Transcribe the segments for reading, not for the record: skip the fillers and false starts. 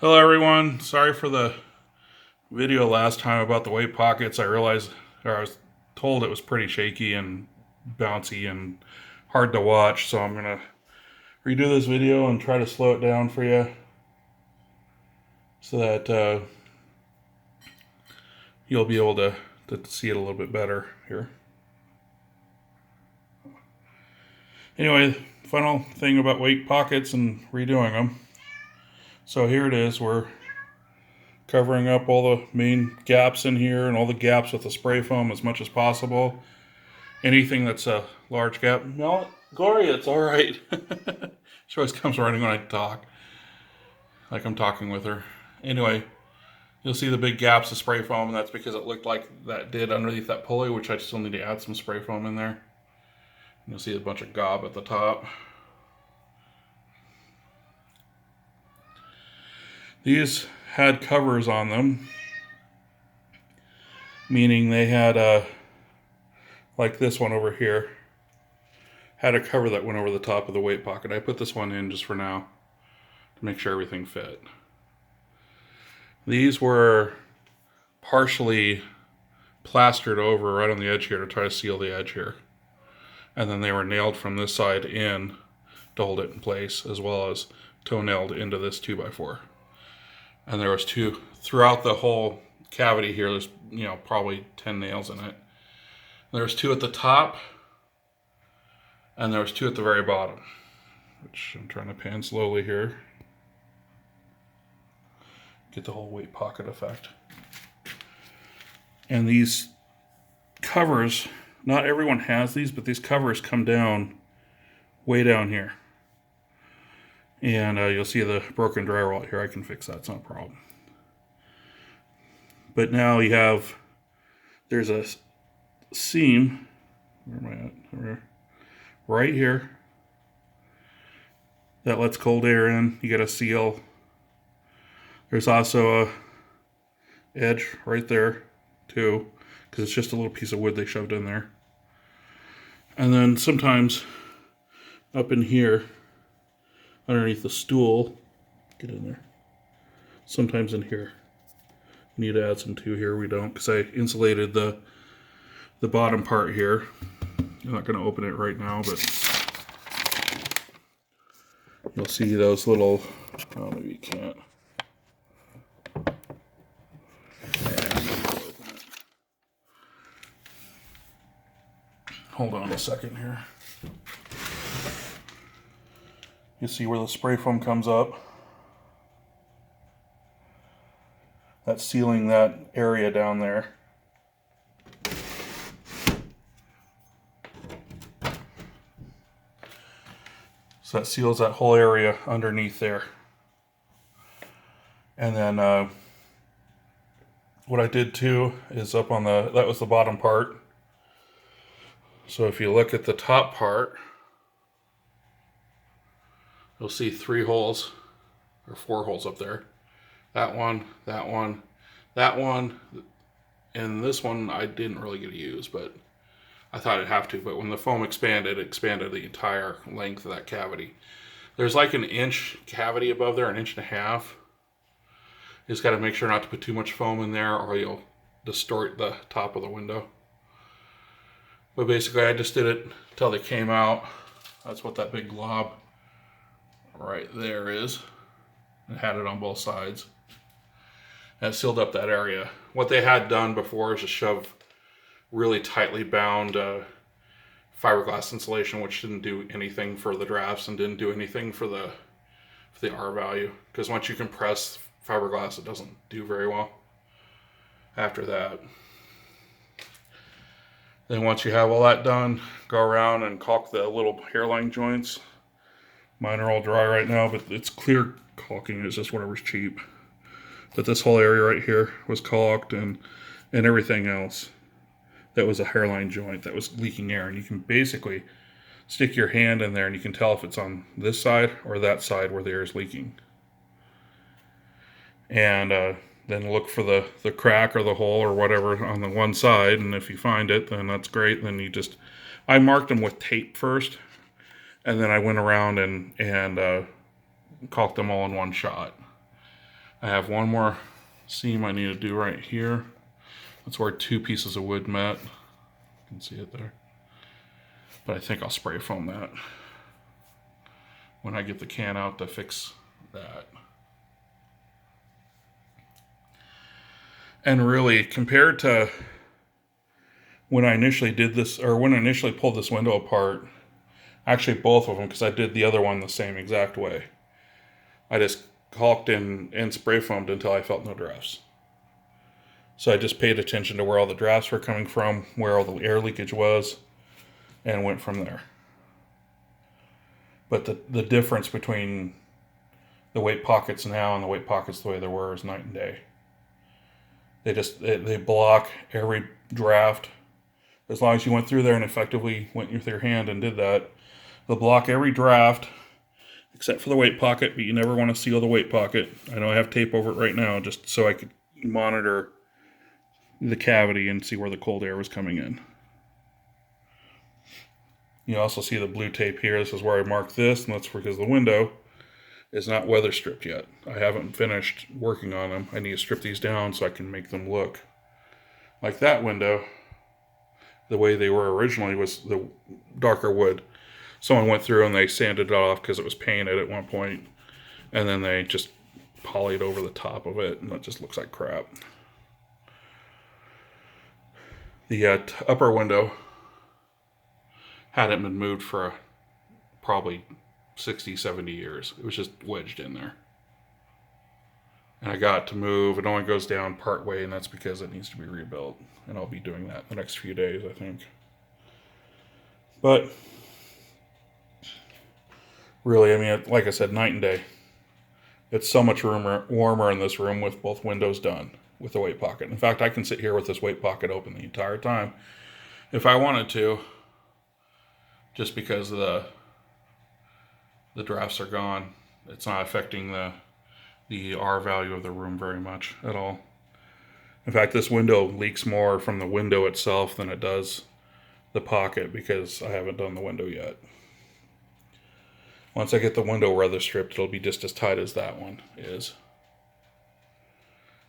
Hello everyone, sorry for the video last time about the weight pockets. I realized, or I was told it was pretty shaky and bouncy and hard to watch, so I'm gonna redo this video and try to slow it down for you so that you'll be able to see it a little bit better here. Anyway, final thing about weight pockets and redoing them. So here it is, we're covering up all the main gaps in here and all the gaps with the spray foam as much as possible. Anything that's a large gap. No, Gloria, it's all right. She always comes running when I talk, like I'm talking with her. Anyway, you'll see the big gaps of spray foam, and that's because it looked like that did underneath that pulley, which I still need to add some spray foam in there. And you'll see a bunch of gob at the top. These had covers on them, meaning they had like this one over here, had a cover that went over the top of the weight pocket. I put this one in just for now to make sure everything fit. These were partially plastered over right on the edge here to try to seal the edge here. And then they were nailed from this side in to hold it in place, as well as toe nailed into this 2x4. And there was two throughout the whole cavity here. There's, probably 10 nails in it. There's two at the top, and there was two at the very bottom, which I'm trying to pan slowly here. Get the whole weight pocket effect. And these covers, not everyone has these, but these covers come down way down here. And you'll see the broken drywall out here. I can fix that, it's not a problem. But now you have, there's a seam, where am I at? Over right here, that lets cold air in. You get a seal. There's also a edge right there too, because it's just a little piece of wood they shoved in there. And then sometimes up in here, underneath the stool, get in there. Sometimes in here, we need to add some too. Here we don't, because I insulated the bottom part here. I'm not going to open it right now, but you'll see those little, oh, maybe you can't. Hold on a second here. You see where the spray foam comes up. That's sealing that area down there. So that seals that whole area underneath there. And then what I did too is up on that was the bottom part. So if you look at the top part, you'll see 3 holes, or 4 holes up there. That one, that one, that one, and this one I didn't really get to use, but I thought I'd have to. But when the foam expanded, it expanded the entire length of that cavity. There's like an inch cavity above there, 1.5 inches. You just got to make sure not to put too much foam in there, or you'll distort the top of the window. But basically, I just did it until they came out. That's what that big glob right there is. It had it on both sides. And it sealed up that area. What they had done before is to shove really tightly bound fiberglass insulation, which didn't do anything for the drafts and didn't do anything for the R value. Because once you compress fiberglass, it doesn't do very well after that. Then once you have all that done, go around and caulk the little hairline joints. Mine are all dry right now, but it's clear caulking. It's just whatever's cheap. But this whole area right here was caulked, and everything else that was a hairline joint that was leaking air. And you can basically stick your hand in there and you can tell if it's on this side or that side where the air is leaking. And then look for the crack or the hole or whatever on the one side, and if you find it, then that's great. Then I marked them with tape first, and then I went around and caulked them all in one shot. I have one more seam I need to do right here. That's where 2 pieces of wood met. You can see it there. But I think I'll spray foam that when I get the can out to fix that. And really, compared to when I initially did this, or when I initially pulled this window apart, actually both of them, because I did the other one the same exact way. I just caulked and spray foamed until I felt no drafts. So I just paid attention to where all the drafts were coming from, where all the air leakage was, and went from there. But the difference between the weight pockets now and the weight pockets the way they were is night and day. They block every draft. As long as you went through there and effectively went with your hand and did that, they'll block every draft except for the weight pocket, but you never want to seal the weight pocket. I know I have tape over it right now just so I could monitor the cavity and see where the cold air was coming in. You also see the blue tape here. This is where I marked this, and that's because the window is not weather stripped yet. I haven't finished working on them. I need to strip these down so I can make them look like that window. The way they were originally was the darker wood. Someone went through and they sanded it off because it was painted at one point, and then they just polyed over the top of it, and it just looks like crap. The upper window hadn't been moved for probably 60, 70 years. It was just wedged in there. And I got to move. It only goes down part way, and that's because it needs to be rebuilt. And I'll be doing that the next few days, I think. But really, I mean, like I said, night and day. It's so much warmer in this room with both windows done with the weight pocket. In fact, I can sit here with this weight pocket open the entire time if I wanted to, just because the drafts are gone. It's not affecting the R value of the room very much at all. In fact, this window leaks more from the window itself than it does the pocket because I haven't done the window yet. Once I get the window weather stripped, it'll be just as tight as that one is.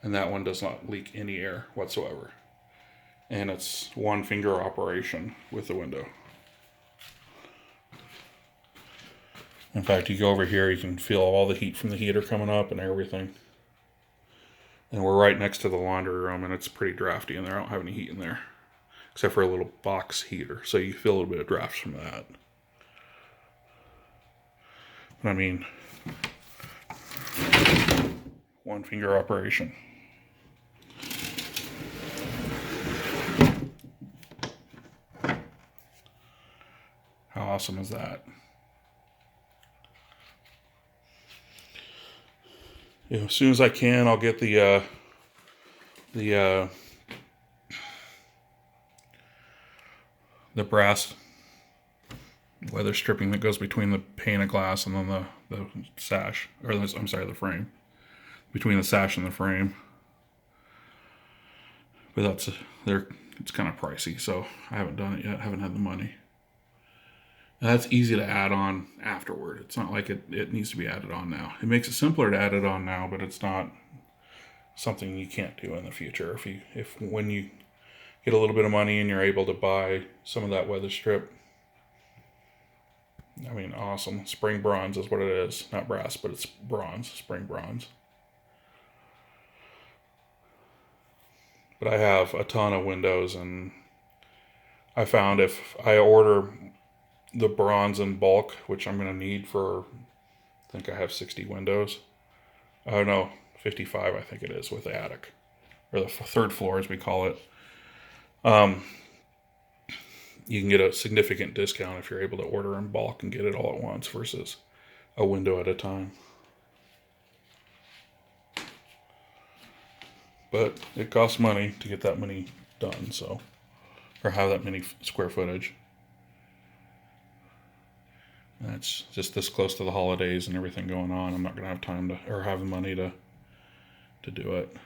And that one does not leak any air whatsoever. And it's one finger operation with the window. In fact, you go over here, you can feel all the heat from the heater coming up and everything. And we're right next to the laundry room, and it's pretty drafty in there. I don't have any heat in there, except for a little box heater. So you feel a little bit of drafts from that. But I mean, one finger operation. How awesome is that? As soon as I can, I'll get the brass weather stripping that goes between the pane of glass and then the sash, or I'm sorry, the frame, between the sash and the frame. But it's kind of pricey, so I haven't done it yet. I haven't had the money. And that's easy to add on afterward. It's not like it needs to be added on now. It makes it simpler to add it on now, but it's not something you can't do in the future. If when you get a little bit of money and you're able to buy some of that weather strip, I mean, awesome. Spring bronze is what it is. Not brass, but it's bronze, spring bronze. But I have a ton of windows, and I found if I order the bronze in bulk, which I'm going to need for, I think I have 60 windows. Oh no, 55 I think it is with the attic, or the third floor as we call it. You can get a significant discount if you're able to order in bulk and get it all at once versus a window at a time. But it costs money to get that many done, so, or have that many square footage. And it's just this close to the holidays and everything going on. I'm not going to have time or have the money to do it.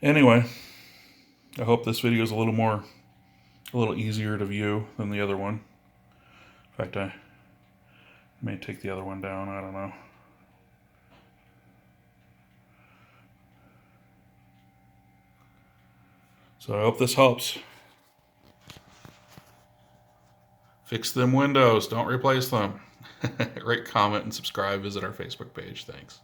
Anyway, I hope this video is a little easier to view than the other one. In fact, May take the other one down, I don't know. So I hope this helps. Fix them windows, don't replace them. Rate, comment, and subscribe. Visit our Facebook page. Thanks.